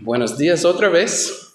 Buenos días otra vez.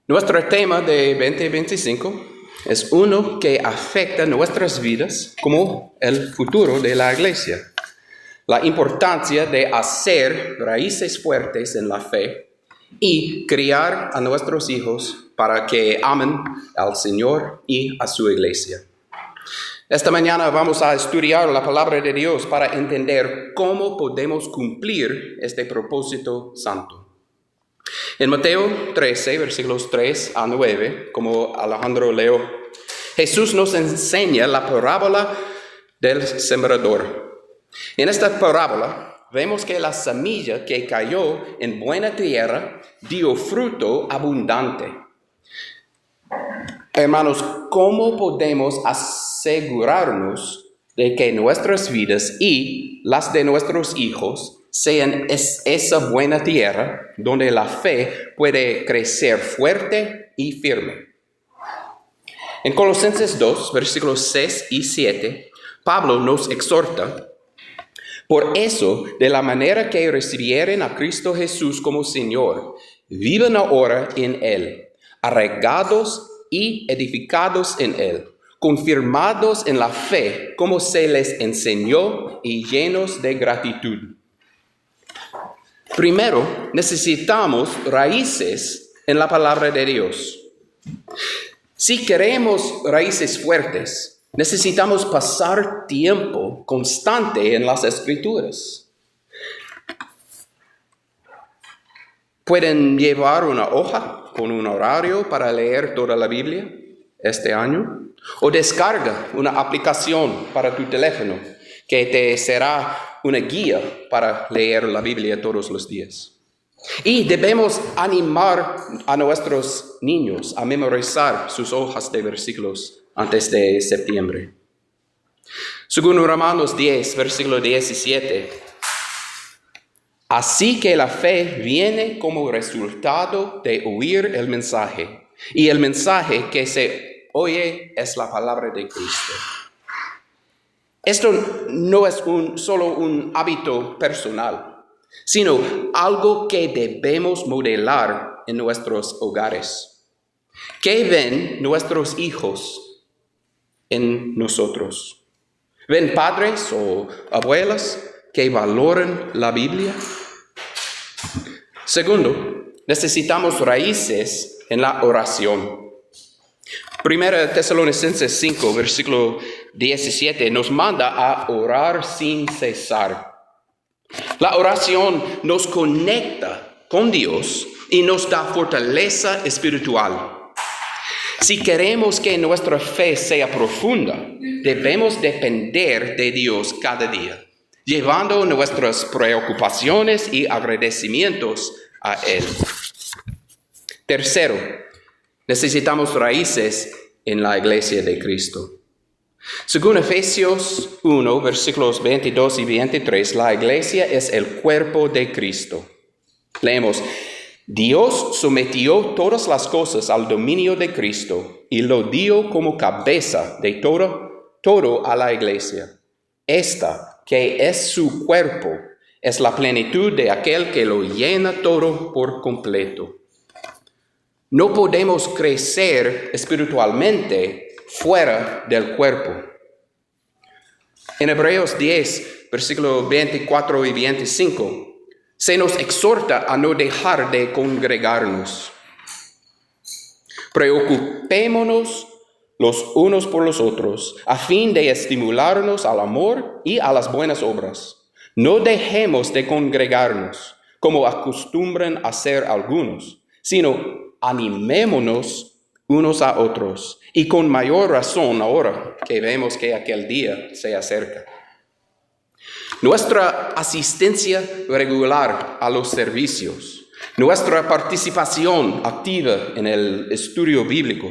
Nuestro tema de 2025 es uno que afecta nuestras vidas como el futuro de la iglesia. La importancia de hacer raíces fuertes en la fe y criar a nuestros hijos para que amen al Señor y a su iglesia. Esta mañana vamos a estudiar la palabra de Dios para entender cómo podemos cumplir este propósito santo. En Mateo 13, versículos 3 a 9, como Alejandro leyó, Jesús nos enseña la parábola del sembrador. En esta parábola vemos que la semilla que cayó en buena tierra dio fruto abundante. Hermanos, ¿cómo podemos asegurarnos de que nuestras vidas y las de nuestros hijos sean esa buena tierra donde la fe puede crecer fuerte y firme? En Colosenses 2, versículos 6 y 7, Pablo nos exhorta: por eso, de la manera que recibieren a Cristo Jesús como Señor, vivan ahora en Él, arraigados y edificados en Él, confirmados en la fe como se les enseñó y llenos de gratitud. Primero, necesitamos raíces en la palabra de Dios. Si queremos raíces fuertes, necesitamos pasar tiempo constante en las Escrituras. Pueden llevar una hoja con un horario para leer toda la Biblia este año, o descarga una aplicación para tu teléfono que te será una guía para leer la Biblia todos los días. Y debemos animar a nuestros niños a memorizar sus hojas de versículos antes de septiembre. Según Romanos 10, versículo 17, así que la fe viene como resultado de oír el mensaje, y el mensaje que se oye es la palabra de Cristo. Esto no es solo un hábito personal, sino algo que debemos modelar en nuestros hogares. ¿Qué ven nuestros hijos en nosotros? ¿Ven padres o abuelas que valoran la Biblia? Segundo, necesitamos raíces en la oración. Primera Tesalonicenses 5, versículo 17, nos manda a orar sin cesar. La oración nos conecta con Dios y nos da fortaleza espiritual. Si queremos que nuestra fe sea profunda, debemos depender de Dios cada día, llevando nuestras preocupaciones y agradecimientos a Él. Tercero, necesitamos raíces en la iglesia de Cristo. Según Efesios 1, versículos 22 y 23, la iglesia es el cuerpo de Cristo. Leemos: Dios sometió todas las cosas al dominio de Cristo y lo dio como cabeza de todo a la iglesia. Esta, que es su cuerpo, es la plenitud de aquel que lo llena todo por completo. No podemos crecer espiritualmente fuera del cuerpo. En Hebreos 10, versículos 24 y 25, se nos exhorta a no dejar de congregarnos. Preocupémonos los unos por los otros, a fin de estimularnos al amor y a las buenas obras. No dejemos de congregarnos, como acostumbran hacer algunos, sino animémonos unos a otros, y con mayor razón ahora que vemos que aquel día se acerca. Nuestra asistencia regular a los servicios, nuestra participación activa en el estudio bíblico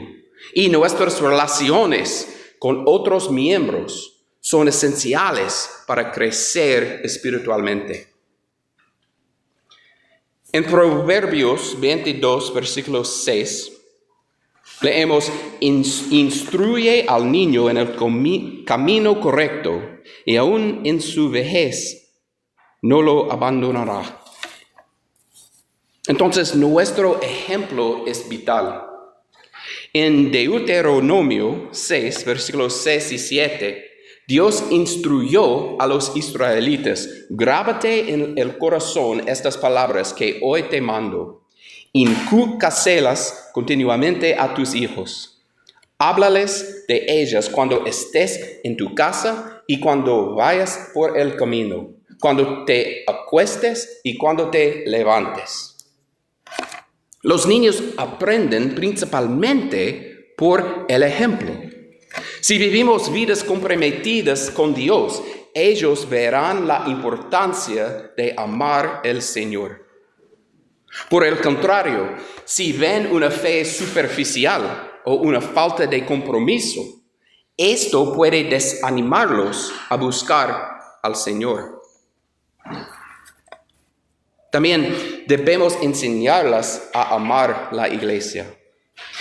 y nuestras relaciones con otros miembros son esenciales para crecer espiritualmente. En Proverbios 22, versículo 6, leemos: instruye al niño en el camino correcto, y aún en su vejez no lo abandonará. Entonces, nuestro ejemplo es vital. En Deuteronomio 6, versículos 6 y 7, Dios instruyó a los israelitas: grábate en el corazón estas palabras que hoy te mando. Incúlcaselas continuamente a tus hijos. Háblales de ellas cuando estés en tu casa y cuando vayas por el camino, cuando te acuestes y cuando te levantes. Los niños aprenden principalmente por el ejemplo. Si vivimos vidas comprometidas con Dios, ellos verán la importancia de amar al Señor. Por el contrario, si ven una fe superficial o una falta de compromiso, esto puede desanimarlos a buscar al Señor. También debemos enseñarlas a amar la iglesia.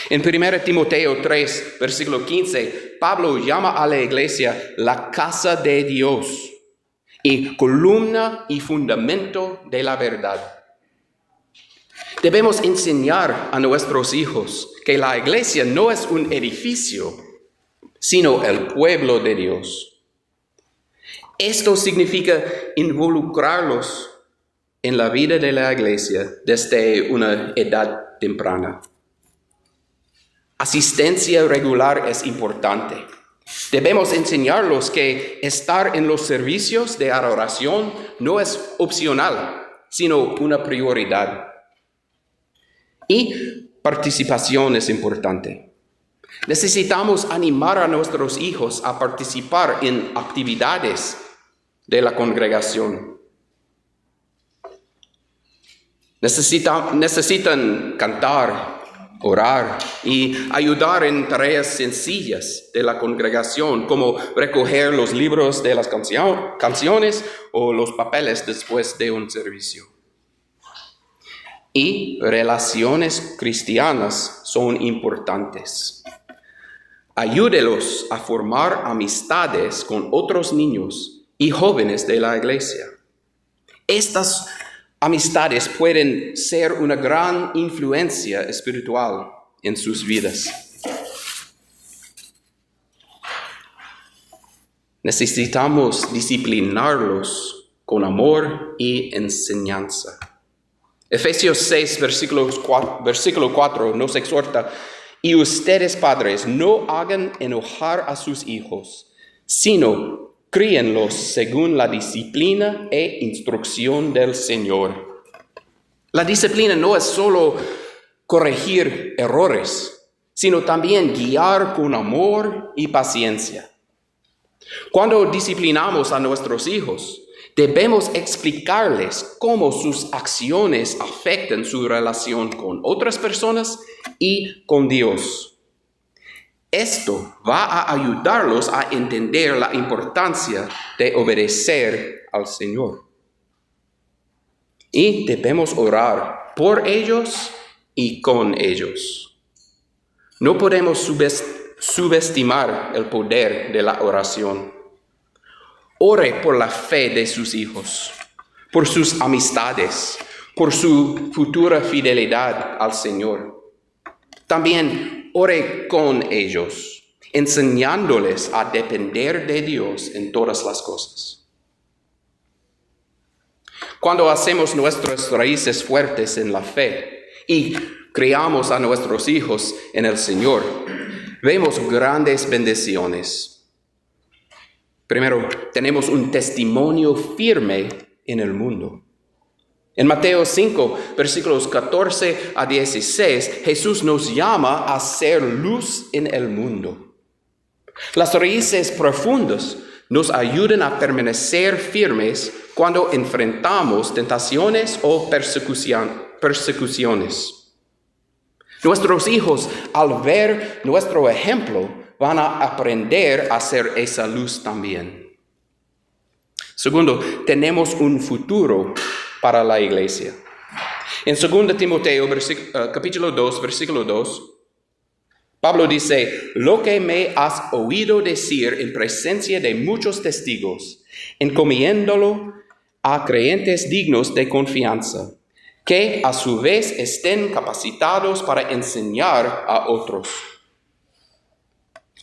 En 1 Timoteo 3, versículo 15, Pablo llama a la iglesia la casa de Dios y columna y fundamento de la verdad. Debemos enseñar a nuestros hijos que la iglesia no es un edificio, sino el pueblo de Dios. Esto significa involucrarlos en la vida de la iglesia desde una edad temprana. Asistencia regular es importante. Debemos enseñarlos que estar en los servicios de adoración no es opcional, sino una prioridad. Y participación es importante. Necesitamos animar a nuestros hijos a participar en actividades de la congregación. Necesitan cantar, orar y ayudar en tareas sencillas de la congregación, como recoger los libros de las canciones o los papeles después de un servicio. Y relaciones cristianas son importantes. Ayúdelos a formar amistades con otros niños y jóvenes de la iglesia. Estas amistades pueden ser una gran influencia espiritual en sus vidas. Necesitamos disciplinarlos con amor y enseñanza. Efesios 6, versículo 4 nos exhorta: y ustedes, padres, no hagan enojar a sus hijos, sino críenlos según la disciplina e instrucción del Señor. La disciplina no es solo corregir errores, sino también guiar con amor y paciencia. Cuando disciplinamos a nuestros hijos, debemos explicarles cómo sus acciones afectan su relación con otras personas y con Dios. Esto va a ayudarlos a entender la importancia de obedecer al Señor. Y debemos orar por ellos y con ellos. No podemos subestimar el poder de la oración. Ore por la fe de sus hijos, por sus amistades, por su futura fidelidad al Señor. También ore con ellos, enseñándoles a depender de Dios en todas las cosas. Cuando hacemos nuestras raíces fuertes en la fe y criamos a nuestros hijos en el Señor, vemos grandes bendiciones. Primero, tenemos un testimonio firme en el mundo. En Mateo 5, versículos 14 a 16, Jesús nos llama a ser luz en el mundo. Las raíces profundas nos ayudan a permanecer firmes cuando enfrentamos tentaciones o persecuciones. Nuestros hijos, al ver nuestro ejemplo, van a aprender a ser esa luz también. Segundo, tenemos un futuro para la iglesia. En 2 Timoteo, capítulo 2, versículo 2, Pablo dice: lo que me has oído decir en presencia de muchos testigos, encomiéndolo a creyentes dignos de confianza, que a su vez estén capacitados para enseñar a otros.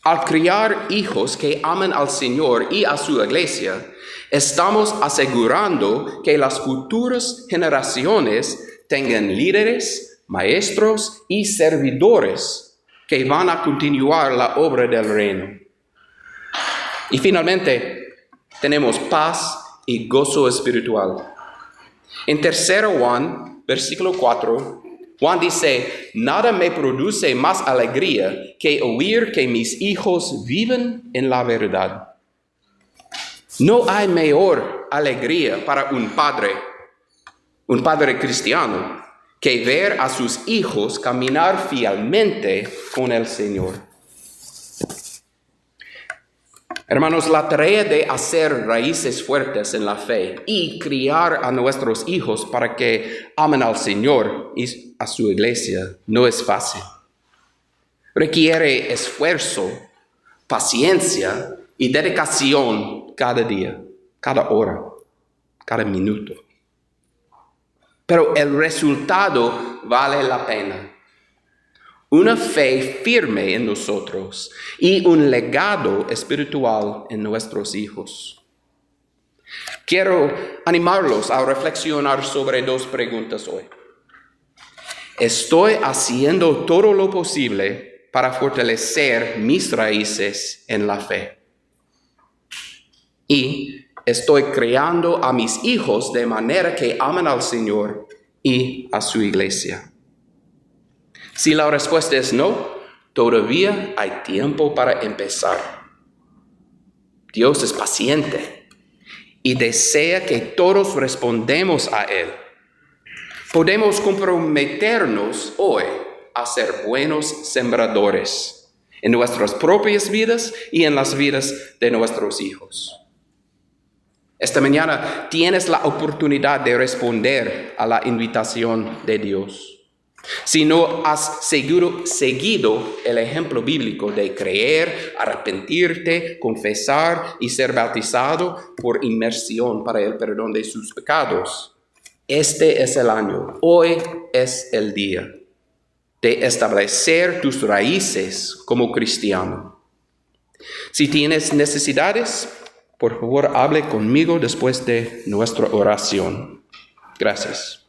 Al criar hijos que aman al Señor y a su iglesia, estamos asegurando que las futuras generaciones tengan líderes, maestros y servidores que van a continuar la obra del reino. Y finalmente, tenemos paz y gozo espiritual. En 3 Juan, versículo 4, Juan dice, nada me produce más alegría que oír que mis hijos viven en la verdad. No hay mayor alegría para un padre cristiano, que ver a sus hijos caminar fielmente con el Señor. Hermanos, la tarea de hacer raíces fuertes en la fe y criar a nuestros hijos para que amen al Señor y a su iglesia no es fácil. Requiere esfuerzo, paciencia y dedicación cada día, cada hora, cada minuto. Pero el resultado vale la pena. Una fe firme en nosotros y un legado espiritual en nuestros hijos. Quiero animarlos a reflexionar sobre 2 preguntas hoy. ¿Estoy haciendo todo lo posible para fortalecer mis raíces en la fe? Y ¿estoy criando a mis hijos de manera que amen al Señor y a su iglesia? Si la respuesta es no, todavía hay tiempo para empezar. Dios es paciente y desea que todos respondamos a Él. Podemos comprometernos hoy a ser buenos sembradores en nuestras propias vidas y en las vidas de nuestros hijos. Esta mañana tienes la oportunidad de responder a la invitación de Dios. Si no has seguido el ejemplo bíblico de creer, arrepentirte, confesar y ser bautizado por inmersión para el perdón de sus pecados, este es el año, hoy es el día de establecer tus raíces como cristiano. Si tienes necesidades, por favor, hable conmigo después de nuestra oración. Gracias.